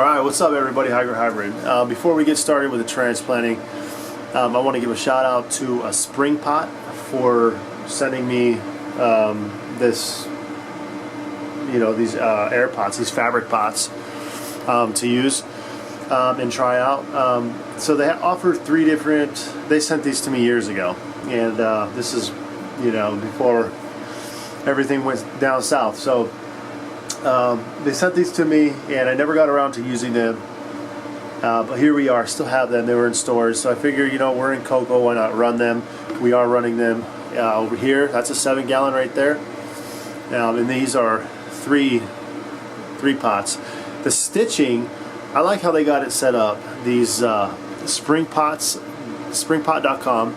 Alright, what's up everybody, Hybrid. Before we get started with the transplanting, I want to give a shout out to Springpot for sending me these air pots, these fabric pots to use and try out. So they offer three different, they sent these to me years ago, and this is, before everything went down south. So they sent these to me and I never got around to using them, but here we are, still have them. They were in stores, so I figure, we're in Cocoa, why not run them? We are running them over here. That's a 7-gallon right there, and these are three pots. The stitching, I like how they got it set up. These Springpots, springpot.com,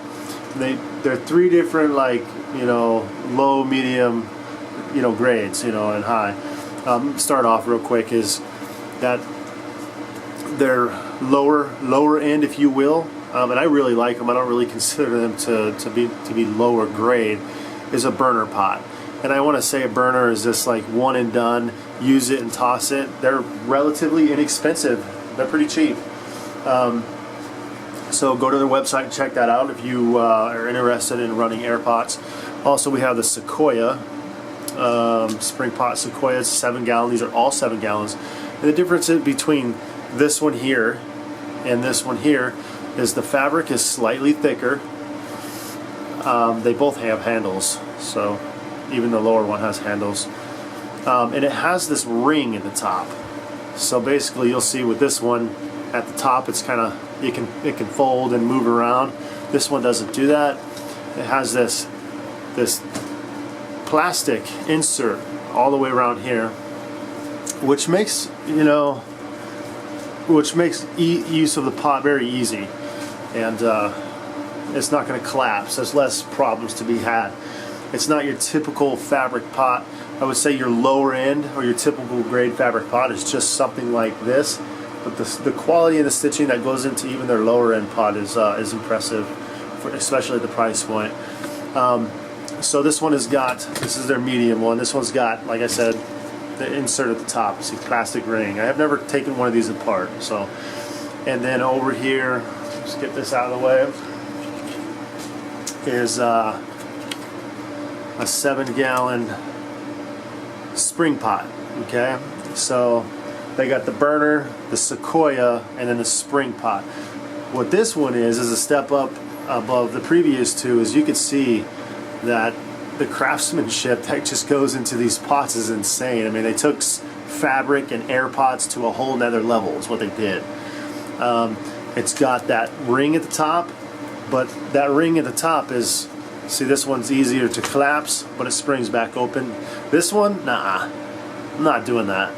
they're three different, low, medium, grades, and high. Start off real quick is that they're lower end, if you will, and I really like them. I don't really consider them to be lower grade. Is a burner pot, and I want to say a burner is just like one and done. Use it and toss it. They're relatively inexpensive. They're pretty cheap. So go to their website and check that out if you are interested in running air pots. Also, we have the Sequoia. Springpot Sequoia is 7-gallon. These are all 7 gallons. And the difference between this one here and this one here is the fabric is slightly thicker. They both have handles, so even the lower one has handles. And it has this ring at the top. So basically, you'll see with this one at the top, it's kind of it can fold and move around. This one doesn't do that. It has this plastic insert all the way around here, which makes use of the pot very easy, and it's not going to collapse. There's less problems to be had. It's not your typical fabric pot. I would say your lower end or your typical grade fabric pot is just something like this, but the quality of the stitching that goes into even their lower end pot is impressive, especially at the price point. So this one has got, this is their medium one. This one's got, like I said, the insert at the top. See, plastic ring. I have never taken one of these apart. So, and then over here, let's get this out of the way, is a 7-gallon spring pot. Okay, so they got the burner, the Sequoia, and then the spring pot. What this one is a step up above the previous two. As you can see, that the craftsmanship that just goes into these pots is insane. I mean, they took fabric and air pots to a whole nother level is what they did. It's got that ring at the top, but that ring at the top is, see, this one's easier to collapse, but it springs back open. This one, nah, I'm not doing that.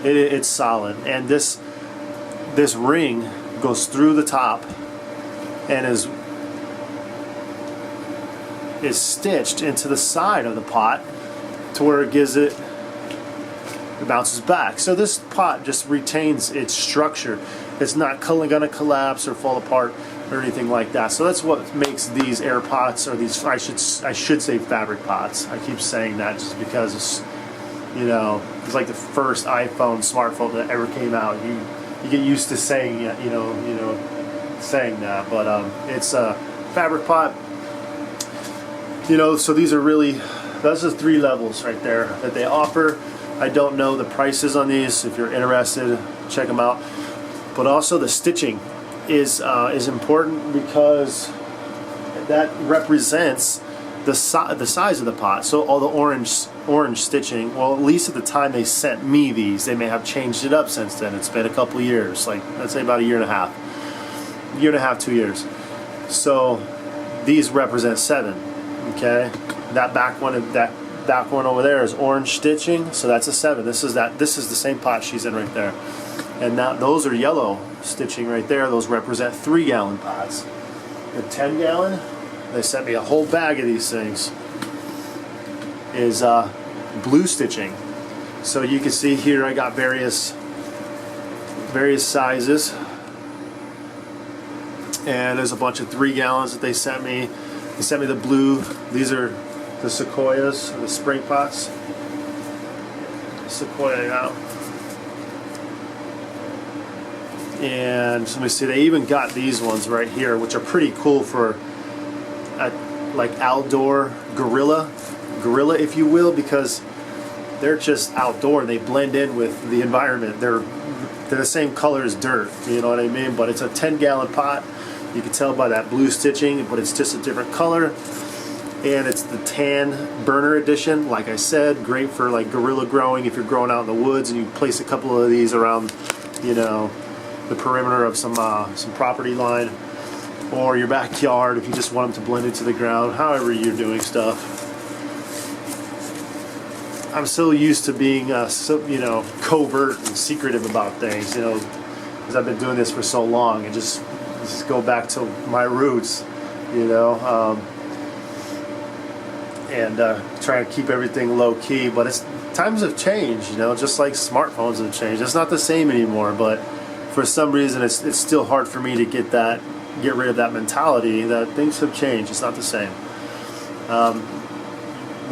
It's solid, and this ring goes through the top and is stitched into the side of the pot to where it bounces back. So this pot just retains its structure. It's not going to collapse or fall apart or anything like that. So that's what makes these air pots, or these, I should say fabric pots. I keep saying that just because it's, it's like the first iPhone smartphone that ever came out. You get used to saying it, saying that, but it's a fabric pot. So these are really, those are 3 levels right there that they offer. I don't know the prices on these. If you're interested, check them out. But also the stitching is important, because that represents the size of the pot. So all the orange stitching, well, at least at the time they sent me these, they may have changed it up since then. It's been a couple of years, like let's say about a year and a half, 2 years. So these represent 7. Okay, that back one over there is orange stitching, so that's a 7. This is the same pot she's in right there, and now those are yellow stitching right there. Those represent 3-gallon pots. The 10-gallon, they sent me a whole bag of these things, is blue stitching. So you can see here I got various sizes, and there's a bunch of 3 gallons that they sent me. They sent me the blue. These are the Sequoias, or the spring pots. Sequoia out. And let me see, they even got these ones right here, which are pretty cool for like outdoor gorilla if you will, because they're just outdoor. They blend in with the environment. They're the same color as dirt, you know what I mean? But it's a 10-gallon pot. You can tell by that blue stitching, but it's just a different color. And it's the tan burner edition. Like I said, great for like gorilla growing if you're growing out in the woods and you place a couple of these around, you know, the perimeter of some property line, or your backyard if you just want them to blend into the ground, however you're doing stuff. I'm so used to being, you know, covert and secretive about things, you know, because I've been doing this for so long, and just go back to my roots, you know, and try and keep everything low key. But times have changed, you know, just like smartphones have changed. It's not the same anymore, but for some reason it's still hard for me to get rid of that mentality that things have changed. It's not the same.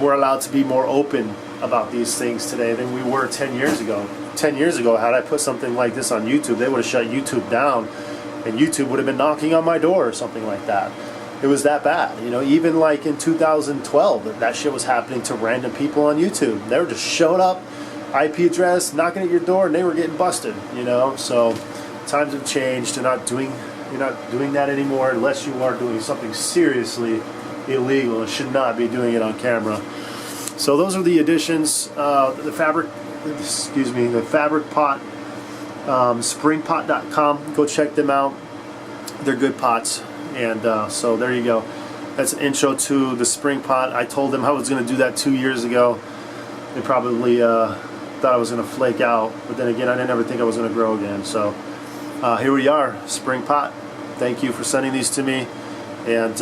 We're allowed to be more open about these things today than we were 10 years ago. 10 years ago, had I put something like this on YouTube, they would have shut YouTube down, and YouTube would have been knocking on my door or something like that. It was that bad, you know. Even like in 2012, that shit was happening to random people on YouTube. They were just showing up, IP address, knocking at your door, and they were getting busted, you know. So times have changed. You're not doing that anymore unless you are doing something seriously illegal and should not be doing it on camera. So those are the additions. The fabric pot, springpot.com. Go check them out. They're good pots. And so there you go. That's an intro to the spring pot. I told them I was going to do that 2 years ago. They probably thought I was going to flake out, but then again, I didn't ever think I was going to grow again. So here we are, spring pot. Thank you for sending these to me. And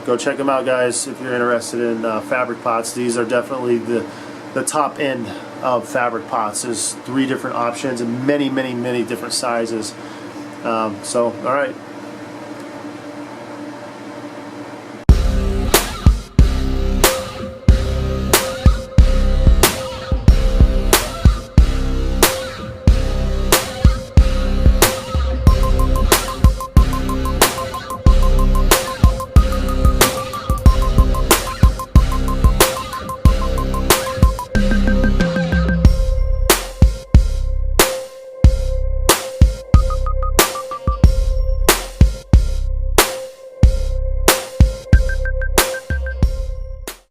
go check them out, guys, if you're interested in fabric pots. These are definitely the top end of fabric pots. There's 3 different options and many, many, many different sizes. So, all right.